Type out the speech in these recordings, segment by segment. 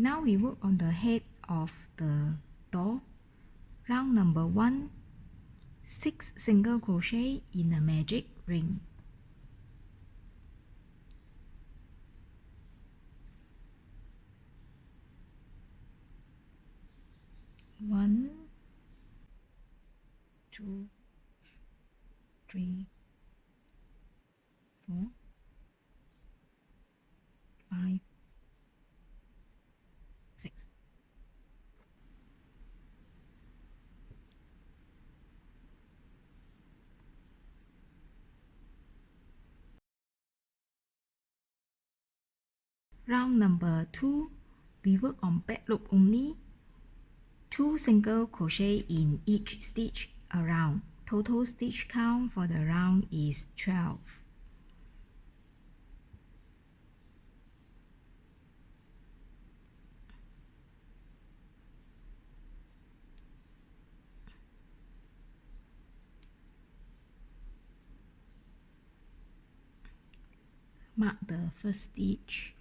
Now we work on the head of the door. Round number 1, 6 single crochet in a magic ring. One, 2, 3, 4, 5, 6. Round number 2, we work on back loop only. 2 single crochet in each stitch around. Total stitch count for the round is 12. Mark the first stitch.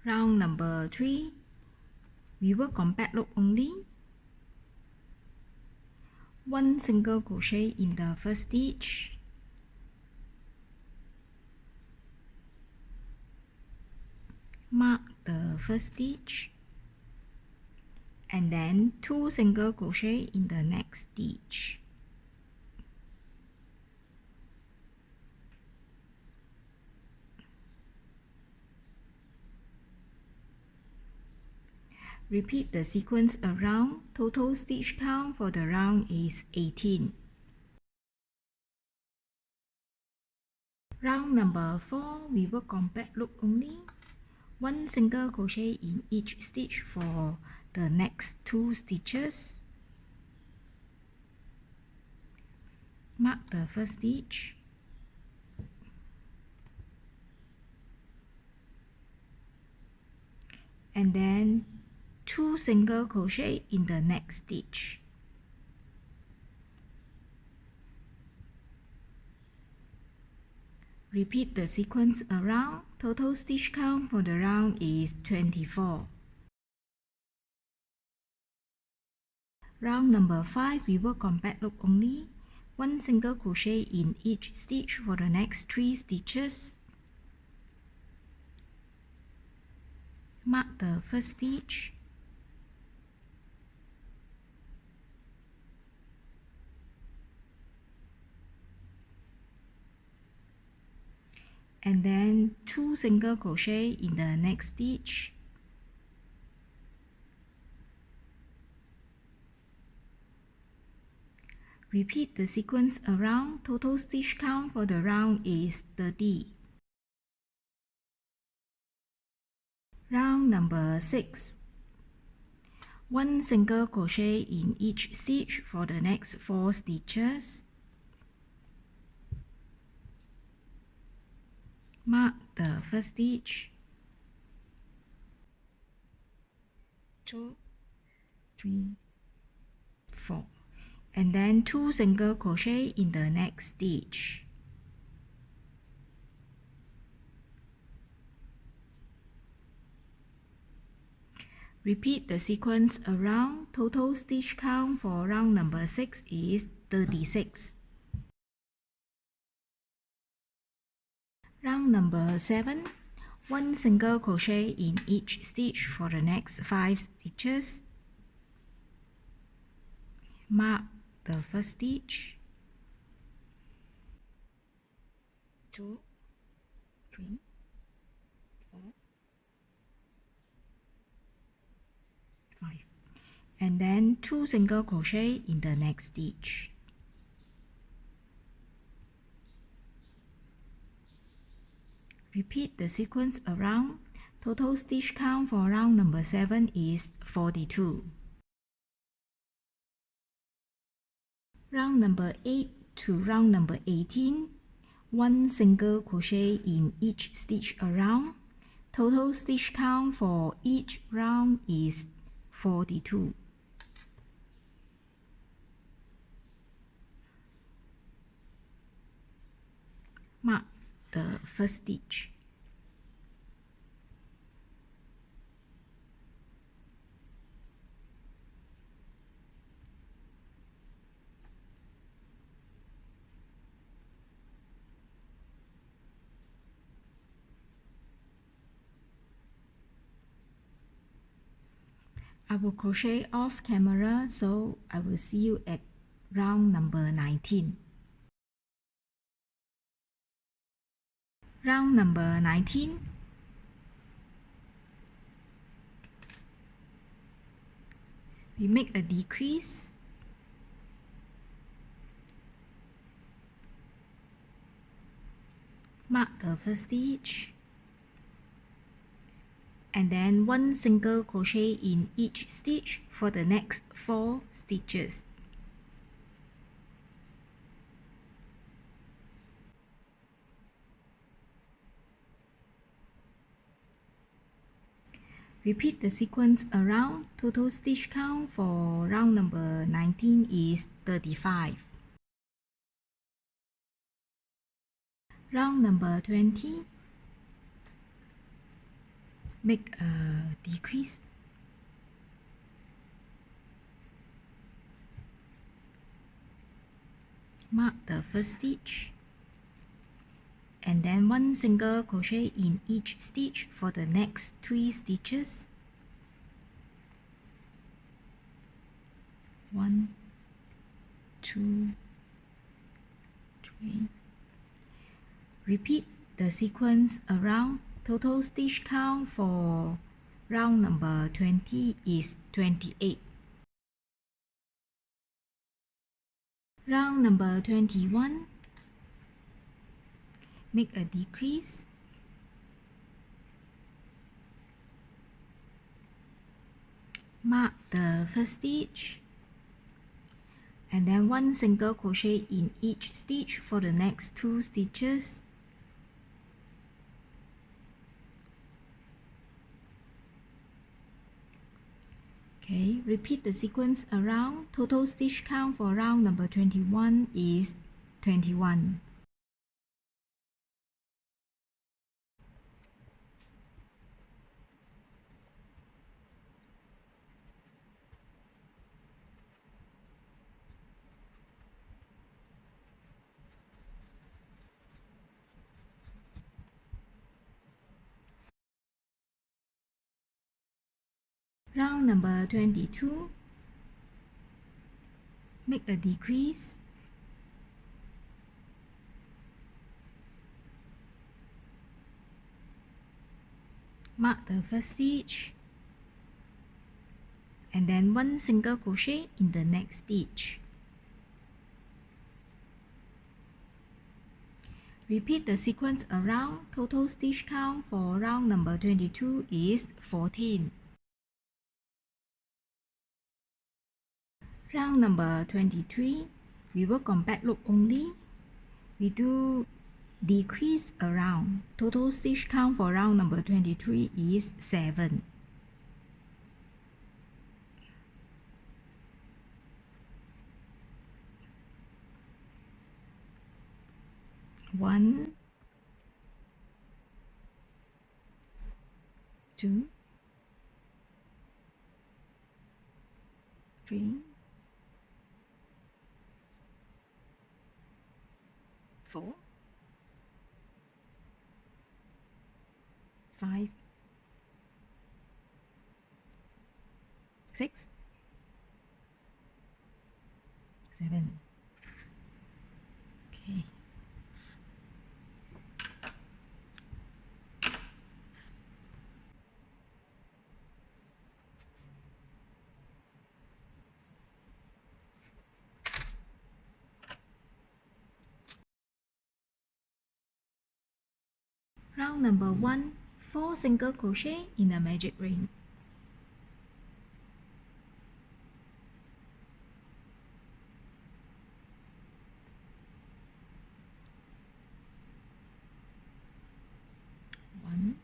Round number 3, we work on back loop only. 1 single crochet in the first stitch. Mark the first stitch. And then 2 single crochet in the next stitch. Repeat the sequence around. Total stitch count for the round is 18. Round number 4, we work on back loop only. 1 single crochet in each stitch for the next 2 stitches. Mark the first stitch. And then 2 single crochet in the next stitch. Repeat the sequence around. Total stitch count for the round is 24. Round number 5, we work on back loop only. 1 single crochet in each stitch for the next 3 stitches. Mark the first stitch. And then 2 single crochet in the next stitch. Repeat the sequence around. Total stitch count for the round is 30. Round number 6. 1 single crochet in each stitch for the next 4 stitches. Mark the first stitch. 2, 3, 4. And then 2 single crochet in the next stitch. Repeat the sequence around. Total stitch count for round number 6 is 36. Round number 7. 1 single crochet in each stitch for the next 5 stitches. Mark the first stitch. 2, 3, 4, 5. And then 2 single crochet in the next stitch. Repeat the sequence around. Total stitch count for round number 7 is 42. Round number 8 to round number 18, 1 single crochet in each stitch around. Total stitch count for each round is 42. Mark the first stitch. I will crochet off camera, so I will see you at round number 19. Round number 19. We make a decrease. Mark the first stitch. And then 1 single crochet in each stitch for the next 4 stitches. Repeat the sequence around. Total stitch count for round number 19 is 35. Round number 20. Make a decrease. Mark the first stitch. And then 1 single crochet in each stitch for the next 3 stitches. 1, 2, 3. Repeat the sequence around. Total stitch count for round number 20 is 28. Round number 21. Make a decrease. Mark the first stitch. And then 1 single crochet in each stitch for the next 2 stitches. Okay, repeat the sequence around. Total stitch count for round number 21 is 21. Round number 22. Make a decrease. Mark the first stitch. And then 1 single crochet in the next stitch. Repeat the sequence around. Total stitch count for round number 22 is 14. Round number 23, we work on back loop only. We do decrease around. Total stitch count for round number 23 is 7. One, 2, 3, 4, 5, 6, 7. Okay. Round number 1, 4 single crochet in a magic ring. One,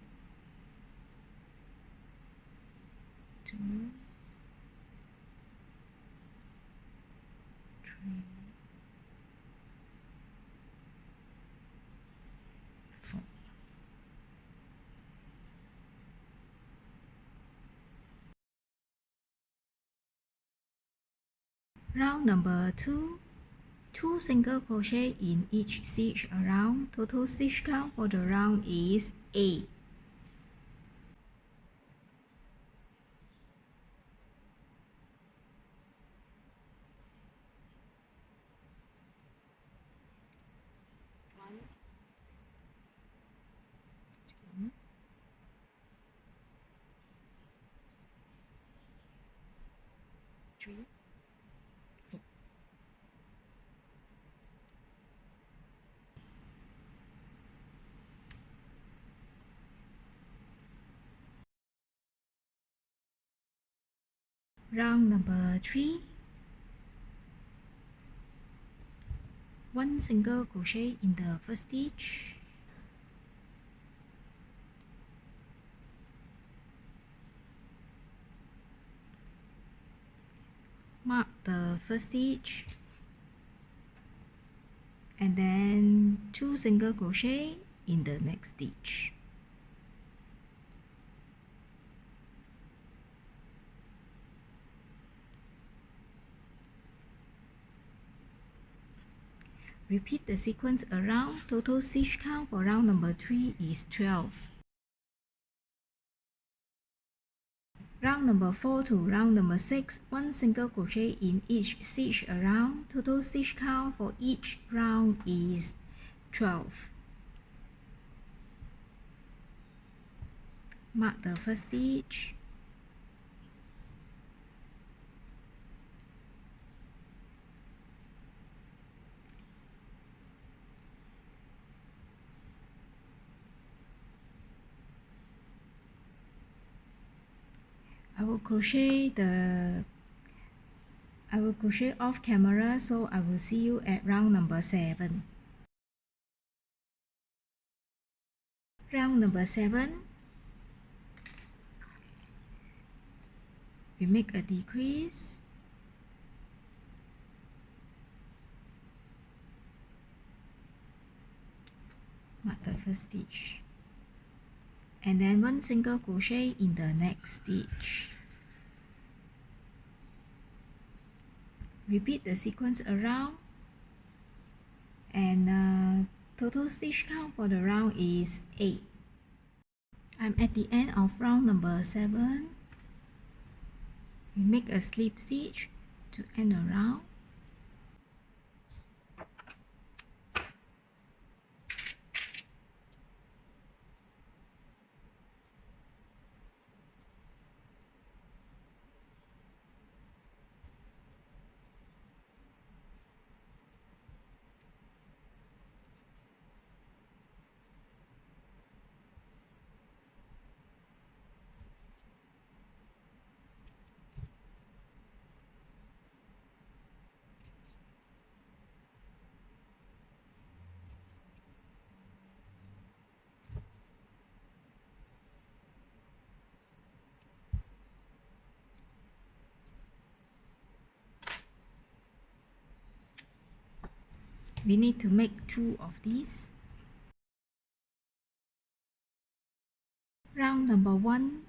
two, three, four. Round number 2, 2 single crochet in each stitch around. Total stitch count for the round is 8. Three, four. Round number 3, 1 single crochet in the first stitch. Mark the first stitch and then 2 single crochet in the next stitch. Repeat the sequence around. Total stitch count for round number 3 is 12. Round number 4 to round number 6, 1 single crochet in each stitch around. Total stitch count for each round is 12. Mark the first stitch. I will crochet off camera, so I will see you at round number 7. Round number 7, we make a decrease. Mark the first stitch. And then 1 single crochet in the next stitch. Repeat the sequence around, and total stitch count for the round is 8. I'm at the end of round number 7. We make a slip stitch to end the round. We need to make 2 of these. Round number 1,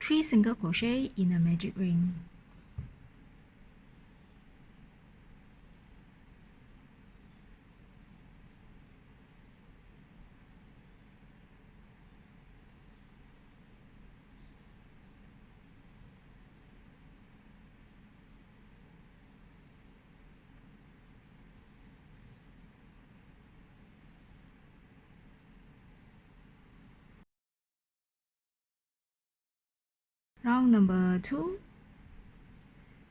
3 single crochet in a magic ring. Round number 2,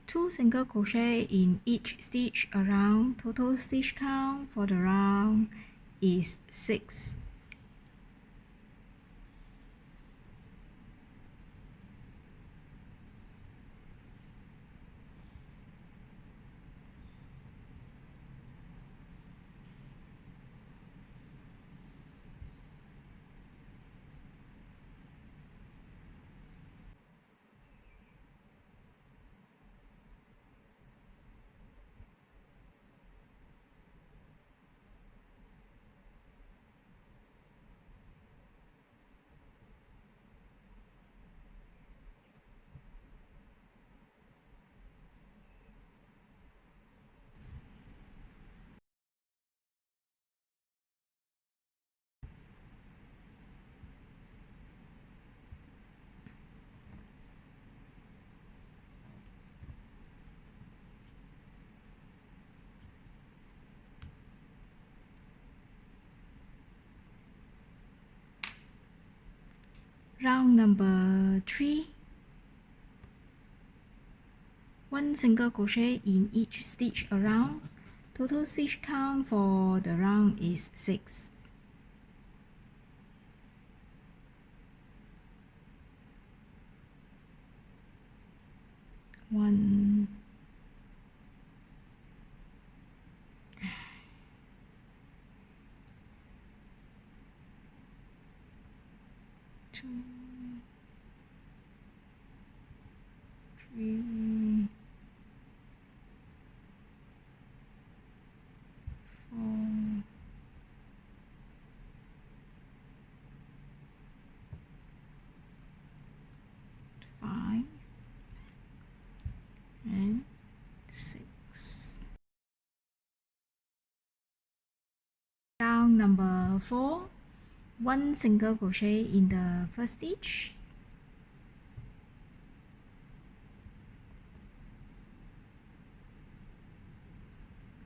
2 single crochet in each stitch around. Total stitch count for the round is 6. Round number 3, 1 single crochet in each stitch around. Total stitch count for the round is 6. 1, 2, 3, 4, 5, and 6. Round number 4, 1 single crochet in the first stitch.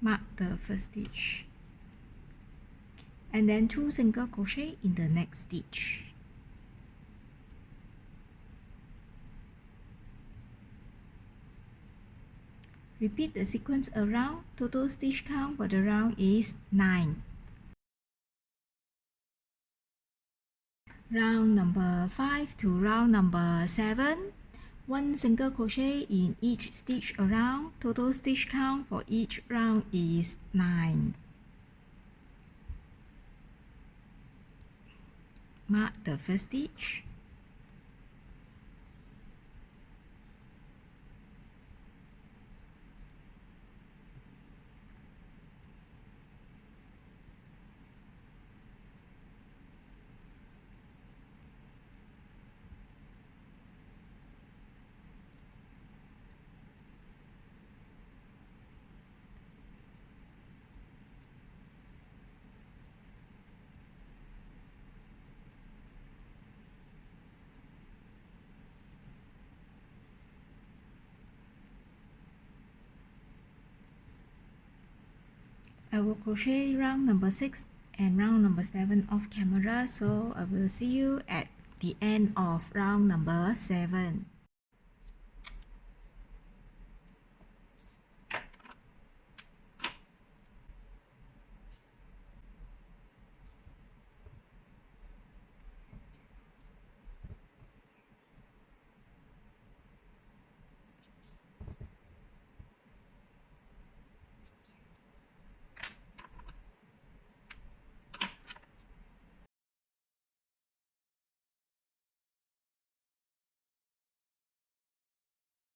Mark the first stitch, and then 2 single crochet in the next stitch. Repeat the sequence around. Total stitch count for the round is 9. Round number 5 to round number 7, 1 single crochet in each stitch around. Total stitch count for each round is 9. Mark the first stitch, I will crochet round number 6 and round number 7 off camera, so I will see you at the end of round number 7.